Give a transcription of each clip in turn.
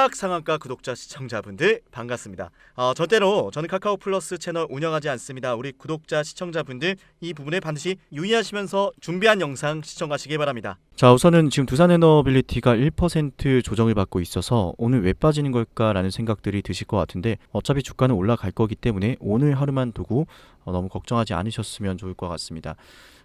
딱 상한가 구독자 시청자분들 반갑습니다. 저는 카카오 플러스 채널 운영하지 않습니다. 우리 구독자 시청자분들 이 부분에 반드시 유의하시면서 준비한 영상 시청하시기 바랍니다. 자, 우선은 지금 두산에너빌리티가 1% 조정을 받고 있어서 오늘 왜 빠지는 걸까라는 생각들이 드실 것 같은데, 어차피 주가는 올라갈 거기 때문에 오늘 하루만 두고 너무 걱정하지 않으셨으면 좋을 것 같습니다.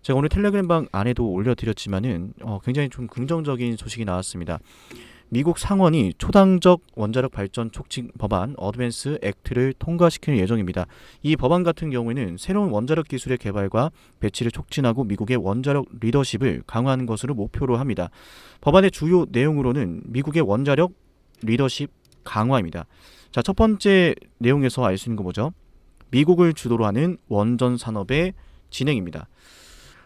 제가 오늘 텔레그램방 안에도 올려드렸지만은 굉장히 좀 긍정적인 소식이 나왔습니다. 미국 상원이 초당적 원자력 발전 촉진 법안 어드밴스 액트를 통과시키는 예정입니다. 이 법안 같은 경우에는 새로운 원자력 기술의 개발과 배치를 촉진하고 미국의 원자력 리더십을 강화하는 것으로 목표로 합니다. 법안의 주요 내용으로는 미국의 원자력 리더십 강화입니다. 자, 첫 번째 내용에서 알 수 있는 거 뭐죠? 미국을 주도로 하는 원전 산업의 진행입니다.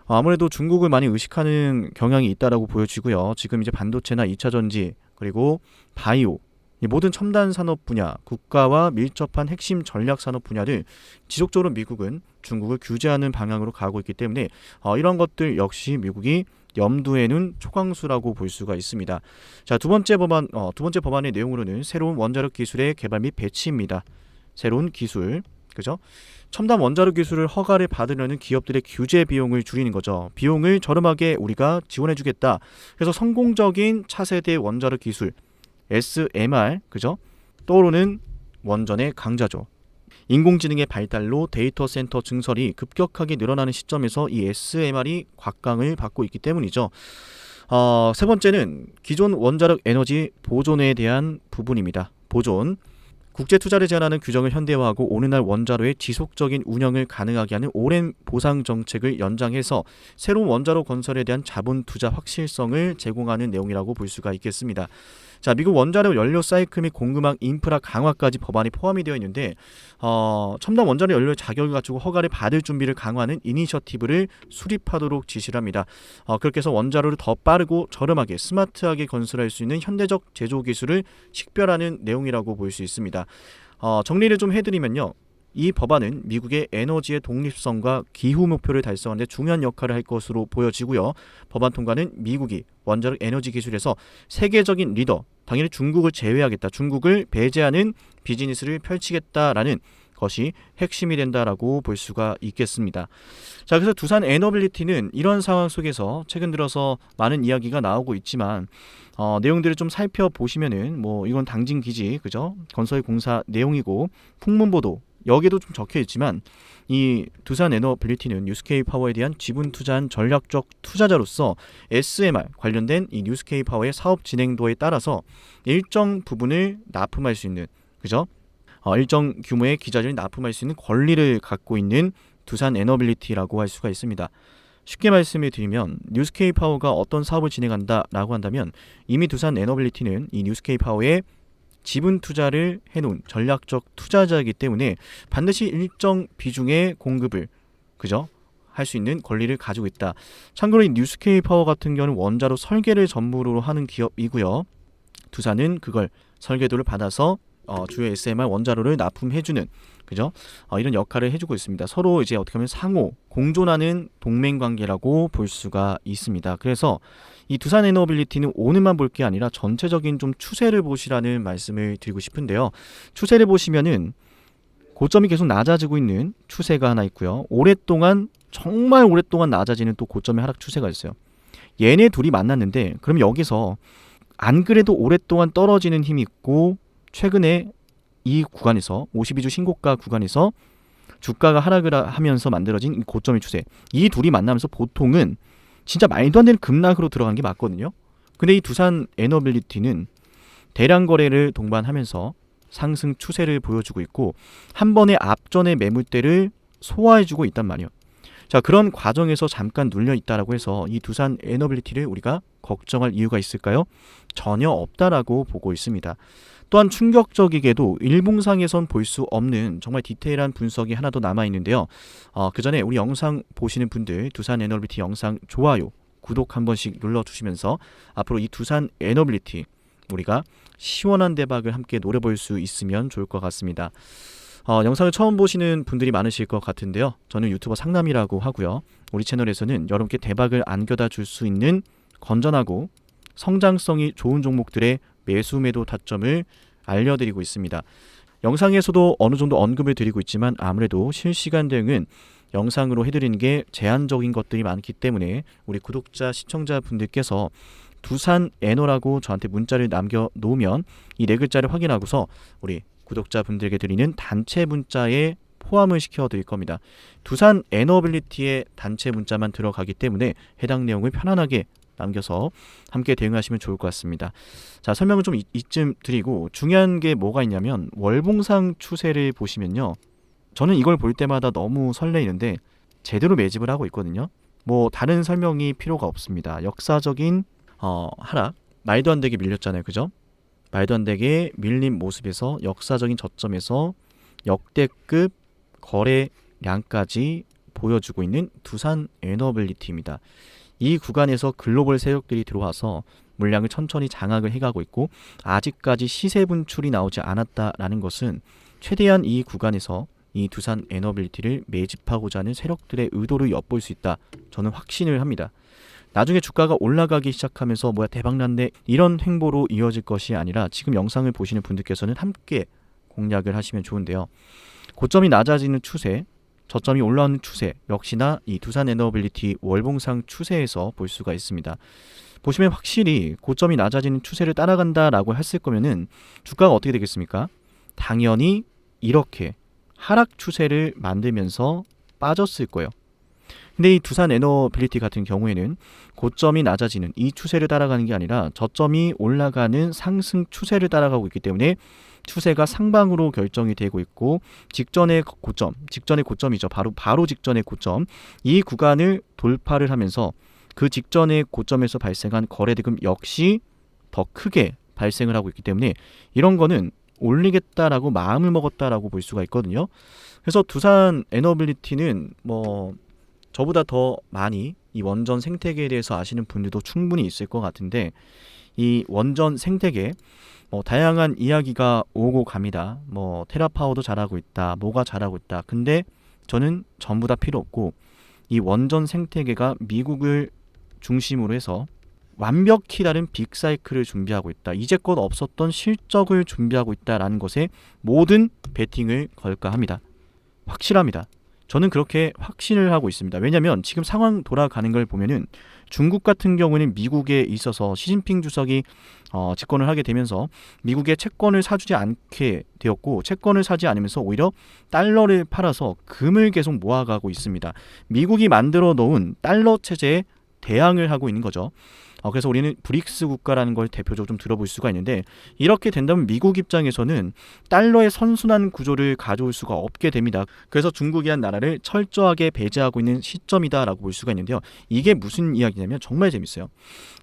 아무래도 중국을 많이 의식하는 경향이 있다라고 보여지고요. 지금 이제 반도체나 2차 전지 그리고 바이오, 이 모든 첨단 산업 분야, 국가와 밀접한 핵심 전략 산업 분야를 지속적으로 미국은 중국을 규제하는 방향으로 가고 있기 때문에 이런 것들 역시 미국이 염두에는 초강수라고 볼 수가 있습니다. 자, 두 번째 법안의 내용으로는 새로운 원자력 기술의 개발 및 배치입니다. 새로운 기술, 그죠? 첨단 원자력 기술을 허가를 받으려는 기업들의 규제 비용을 줄이는 거죠. 비용을 저렴하게 우리가 지원해주겠다. 그래서 성공적인 차세대 원자력 기술 SMR, 그죠? 떠오르는 원전의 강자죠. 인공지능의 발달로 데이터 센터 증설이 급격하게 늘어나는 시점에서 이 SMR이 곽강을 받고 있기 때문이죠. 세 번째는 기존 원자력 에너지 보존에 대한 부분입니다. 보존. 국제 투자를 제한하는 규정을 현대화하고 오늘날 원자로의 지속적인 운영을 가능하게 하는 오랜 보상 정책을 연장해서 새로운 원자로 건설에 대한 자본 투자 확실성을 제공하는 내용이라고 볼 수가 있겠습니다. 자, 미국 원자력 연료 사이클 및 공급망 인프라 강화까지 법안이 포함이 되어 있는데, 첨단 원자력 연료 자격을 갖추고 허가를 받을 준비를 강화하는 이니셔티브를 수립하도록 지시를 합니다. 그렇게 해서 원자로를 더 빠르고 저렴하게 스마트하게 건설할 수 있는 현대적 제조 기술을 식별하는 내용이라고 볼 수 있습니다. 정리를 좀 해드리면요. 이 법안은 미국의 에너지의 독립성과 기후 목표를 달성하는 데 중요한 역할을 할 것으로 보여지고요. 법안 통과는 미국이 원자력 에너지 기술에서 세계적인 리더, 당연히 중국을 제외하겠다, 중국을 배제하는 비즈니스를 펼치겠다라는 것이 핵심이 된다라고 볼 수가 있겠습니다. 자, 그래서 두산 에너빌리티는 이런 상황 속에서 최근 들어서 많은 이야기가 나오고 있지만 내용들을 좀 살펴보시면은 이건 당진 기지, 그죠? 건설 공사 내용이고 풍문보도 여기에도 좀 적혀 있지만 이 두산 에너빌리티는 뉴스케이 파워에 대한 지분 투자한 전략적 투자자로서 SMR 관련된 이 뉴스케이 파워의 사업 진행도에 따라서 일정 부분을 납품할 수 있는, 그죠? 일정 규모의 기자재를 납품할 수 있는 권리를 갖고 있는 두산 에너빌리티라고 할 수가 있습니다. 쉽게 말씀을 드리면 뉴스케이 파워가 어떤 사업을 진행한다라고 한다면 이미 두산 에너빌리티는 이 뉴스케이 파워에 지분 투자를 해놓은 전략적 투자자이기 때문에 반드시 일정 비중의 공급을, 그죠? 할 수 있는 권리를 가지고 있다. 참고로 이 뉴스케이 파워 같은 경우는 원자로 설계를 전문으로 하는 기업이고요. 두산은 그걸 설계도를 받아서 주요 SMR 원자로를 납품해주는, 그죠? 이런 역할을 해주고 있습니다. 서로 이제 어떻게 보면 상호 공존하는 동맹 관계라고 볼 수가 있습니다. 그래서 이 두산 에너빌리티는 오늘만 볼 게 아니라 전체적인 좀 추세를 보시라는 말씀을 드리고 싶은데요. 추세를 보시면은 고점이 계속 낮아지고 있는 추세가 하나 있고요. 정말 오랫동안 낮아지는 또 고점의 하락 추세가 있어요. 얘네 둘이 만났는데 그럼 여기서 안 그래도 오랫동안 떨어지는 힘이 있고 최근에 이 구간에서 52주 신고가 구간에서 주가가 하락을 하면서 만들어진 이 고점의 추세, 이 둘이 만나면서 보통은 진짜 말도 안 되는 급락으로 들어간 게 맞거든요. 근데 이 두산 에너빌리티는 대량 거래를 동반하면서 상승 추세를 보여주고 있고 한 번의 앞전의 매물대를 소화해주고 있단 말이에요. 자, 그런 과정에서 잠깐 눌려 있다라고 해서 이 두산 에너빌리티를 우리가 걱정할 이유가 있을까요? 전혀 없다라고 보고 있습니다. 또한 충격적이게도 일봉상에선 볼 수 없는 정말 디테일한 분석이 하나 더 남아있는데요. 그 전에 우리 영상 보시는 분들 두산 에너빌리티 영상 좋아요, 구독 한 번씩 눌러주시면서 앞으로 이 두산 에너빌리티 우리가 시원한 대박을 함께 노려볼 수 있으면 좋을 것 같습니다. 영상을 처음 보시는 분들이 많으실 것 같은데요. 저는 유튜버 상남이라고 하고요. 우리 채널에서는 여러분께 대박을 안겨다 줄 수 있는 건전하고 성장성이 좋은 종목들의 매수 매도 타점을 알려드리고 있습니다. 영상에서도 어느 정도 언급을 드리고 있지만 아무래도 실시간 대응은 영상으로 해드리는 게 제한적인 것들이 많기 때문에 우리 구독자 시청자분들께서 두산 에너라고 저한테 문자를 남겨놓으면 이 네 글자를 확인하고서 우리 구독자분들에게 드리는 단체 문자에 포함을 시켜드릴 겁니다. 두산 에너빌리티의 단체 문자만 들어가기 때문에 해당 내용을 편안하게 남겨서 함께 대응하시면 좋을 것 같습니다. 자, 설명을 좀 이쯤 드리고 중요한 게 뭐가 있냐면 월봉상 추세를 보시면요. 저는 이걸 볼 때마다 너무 설레이는데 제대로 매집을 하고 있거든요. 뭐 다른 설명이 필요가 없습니다. 역사적인 하락, 말도 안 되게 밀렸잖아요. 그죠? 말도 안 되게 밀린 모습에서 역사적인 저점에서 역대급 거래량까지 보여주고 있는 두산 에너빌리티입니다. 이 구간에서 글로벌 세력들이 들어와서 물량을 천천히 장악을 해가고 있고 아직까지 시세 분출이 나오지 않았다라는 것은 최대한 이 구간에서 이 두산 에너빌리티를 매집하고자 하는 세력들의 의도를 엿볼 수 있다. 저는 확신을 합니다. 나중에 주가가 올라가기 시작하면서 뭐야 대박난데 이런 행보로 이어질 것이 아니라 지금 영상을 보시는 분들께서는 함께 공략을 하시면 좋은데요. 고점이 낮아지는 추세, 저점이 올라오는 추세 역시나 이 두산 에너빌리티 월봉상 추세에서 볼 수가 있습니다. 보시면 확실히 고점이 낮아지는 추세를 따라간다라고 했을 거면은 주가가 어떻게 되겠습니까? 당연히 이렇게 하락 추세를 만들면서 빠졌을 거예요. 근데 이 두산 에너빌리티 같은 경우에는 고점이 낮아지는 이 추세를 따라가는 게 아니라 저점이 올라가는 상승 추세를 따라가고 있기 때문에 추세가 상방으로 결정이 되고 있고 직전의 고점이죠. 바로 직전의 고점 이 구간을 돌파를 하면서 그 직전의 고점에서 발생한 거래대금 역시 더 크게 발생을 하고 있기 때문에 이런 거는 올리겠다라고 마음을 먹었다라고 볼 수가 있거든요. 그래서 두산 에너빌리티는 뭐 저보다 더 많이 이 원전 생태계에 대해서 아시는 분들도 충분히 있을 것 같은데 이 원전 생태계 다양한 이야기가 오고 갑니다. 뭐 테라파워도 잘하고 있다, 뭐가 잘하고 있다. 근데 저는 전부 다 필요 없고 이 원전 생태계가 미국을 중심으로 해서 완벽히 다른 빅사이클을 준비하고 있다. 이제껏 없었던 실적을 준비하고 있다라는 것에 모든 베팅을 걸까 합니다. 확실합니다. 저는 그렇게 확신을 하고 있습니다. 왜냐하면 지금 상황 돌아가는 걸 보면은 중국 같은 경우는 미국에 있어서 시진핑 주석이 집권을 하게 되면서 미국의 채권을 사주지 않게 되었고 채권을 사지 않으면서 오히려 달러를 팔아서 금을 계속 모아가고 있습니다. 미국이 만들어 놓은 달러 체제에 대항을 하고 있는 거죠. 그래서 우리는 브릭스 국가라는 걸 대표적으로 좀 들어볼 수가 있는데 이렇게 된다면 미국 입장에서는 달러의 선순환 구조를 가져올 수가 없게 됩니다. 그래서 중국이란 나라를 철저하게 배제하고 있는 시점이다라고 볼 수가 있는데요. 이게 무슨 이야기냐면 정말 재밌어요.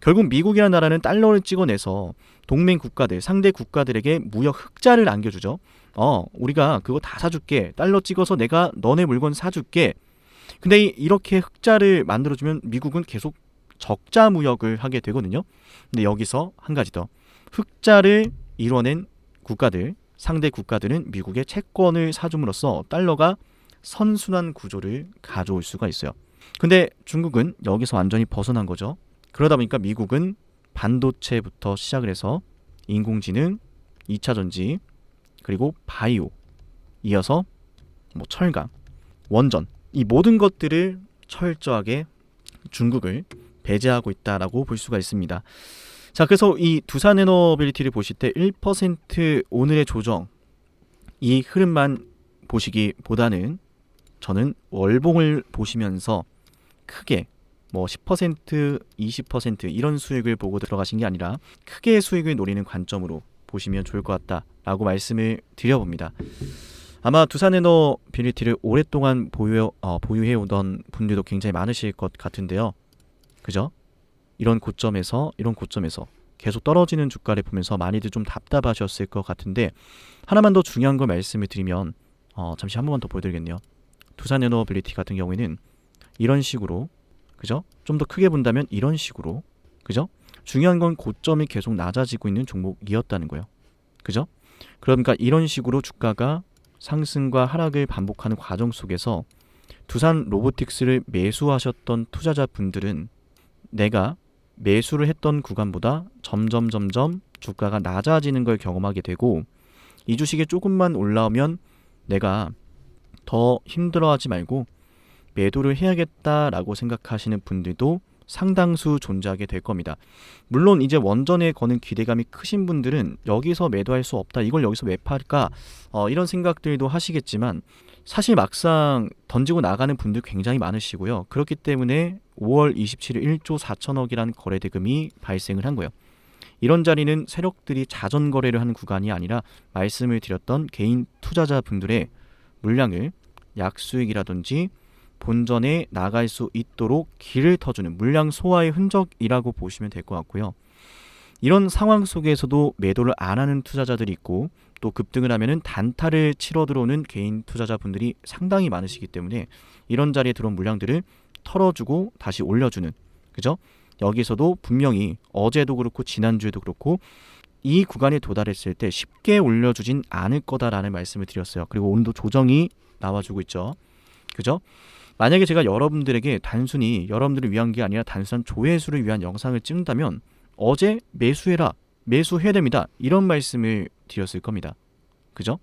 결국 미국이라는 나라는 달러를 찍어내서 동맹 국가들, 상대 국가들에게 무역 흑자를 안겨주죠. 우리가 그거 다 사줄게. 달러 찍어서 내가 너네 물건 사줄게. 근데 이렇게 흑자를 만들어주면 미국은 계속 적자 무역을 하게 되거든요. 근데 여기서 한 가지 더. 흑자를 이뤄낸 국가들, 상대 국가들은 미국의 채권을 사줌으로써 달러가 선순환 구조를 가져올 수가 있어요. 근데 중국은 여기서 완전히 벗어난 거죠. 그러다 보니까 미국은 반도체부터 시작을 해서 인공지능, 2차 전지, 그리고 바이오, 이어서 뭐 철강, 원전 이 모든 것들을 철저하게 중국을 배제하고 있다라고 볼 수가 있습니다. 자, 그래서 이 두산 에너빌리티를 보실 때 1% 오늘의 조정 이 흐름만 보시기보다는 저는 월봉을 보시면서 크게 뭐 10%, 20% 이런 수익을 보고 들어가신 게 아니라 크게 수익을 노리는 관점으로 보시면 좋을 것 같다라고 말씀을 드려봅니다. 아마 두산 에너빌리티를 오랫동안 보유해오던 분들도 굉장히 많으실 것 같은데요. 그죠? 이런 고점에서 계속 떨어지는 주가를 보면서 많이들 좀 답답하셨을 것 같은데 하나만 더 중요한 걸 말씀을 드리면 잠시 한 번만 더 보여드리겠네요. 두산 에너빌리티 같은 경우에는 이런 식으로 그죠? 좀 더 크게 본다면 이런 식으로 그죠? 중요한 건 고점이 계속 낮아지고 있는 종목이었다는 거예요. 그죠? 그러니까 이런 식으로 주가가 상승과 하락을 반복하는 과정 속에서 두산 로보틱스를 매수하셨던 투자자분들은 내가 매수를 했던 구간보다 점점 주가가 낮아지는 걸 경험하게 되고, 이 주식이 조금만 올라오면 내가 더 힘들어하지 말고 매도를 해야겠다라고 생각하시는 분들도 상당수 존재하게 될 겁니다. 물론 이제 원전에 거는 기대감이 크신 분들은 여기서 매도할 수 없다, 이걸 여기서 왜 팔까, 이런 생각들도 하시겠지만 사실 막상 던지고 나가는 분들 굉장히 많으시고요. 그렇기 때문에 5월 27일 1조 4천억이라는 거래 대금이 발생을 한 거예요. 이런 자리는 세력들이 자전 거래를 하는 구간이 아니라 말씀을 드렸던 개인 투자자분들의 물량을 약수익이라든지 본전에 나갈 수 있도록 길을 터주는 물량 소화의 흔적이라고 보시면 될 것 같고요. 이런 상황 속에서도 매도를 안 하는 투자자들이 있고, 또 급등을 하면은 단타를 치러 들어오는 개인 투자자분들이 상당히 많으시기 때문에 이런 자리에 들어온 물량들을 털어주고 다시 올려주는, 그죠? 여기서도 분명히 어제도 그렇고 지난주에도 그렇고 이 구간에 도달했을 때 쉽게 올려주진 않을 거다라는 말씀을 드렸어요. 그리고 오늘도 조정이 나와주고 있죠. 그죠? 만약에 제가 여러분들에게 단순히 여러분들을 위한 게 아니라 단순한 조회수를 위한 영상을 찍는다면 어제 매수해라, 매수해야 됩니다, 이런 말씀을 드렸을 겁니다. 그죠?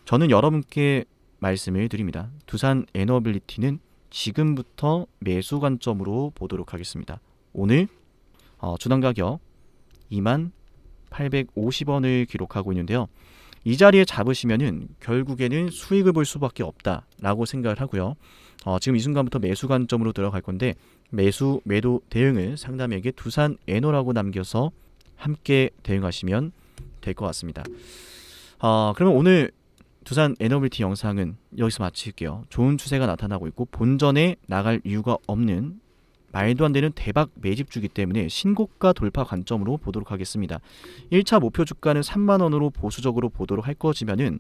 저는 여러분께 말씀을 드립니다. 두산 에너빌리티는 지금부터 매수 관점으로 보도록 하겠습니다. 오늘 주당 가격 2850원을 기록하고 있는데요. 이 자리에 잡으시면은 결국에는 수익을 볼 수밖에 없다라고 생각을 하고요. 지금 이 순간부터 매수 관점으로 들어갈 건데, 매수 매도 대응을 상담에게 두산 에너라고 남겨서 함께 대응하시면 될 것 같습니다. 그러면 오늘 두산 에너빌리티 영상은 여기서 마칠게요. 좋은 추세가 나타나고 있고 본전에 나갈 이유가 없는 말도 안 되는 대박 매집주기 때문에 신고가 돌파 관점으로 보도록 하겠습니다. 1차 목표 주가는 3만원으로 보수적으로 보도록 할 것이면은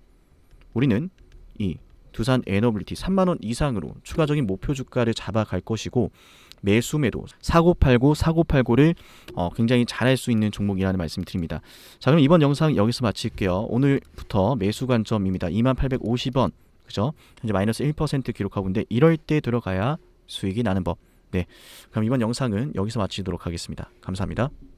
우리는 이 두산 에너빌리티 3만원 이상으로 추가적인 목표 주가를 잡아갈 것이고, 매수 매도 사고팔고 사고팔고를 굉장히 잘할 수 있는 종목이라는 말씀 드립니다. 자, 그럼 이번 영상 여기서 마칠게요. 오늘부터 매수 관점입니다. 2850원, 그죠? 현재 마이너스 1% 기록하고 있는데 이럴 때 들어가야 수익이 나는 법. 네, 그럼 이번 영상은 여기서 마치도록 하겠습니다. 감사합니다.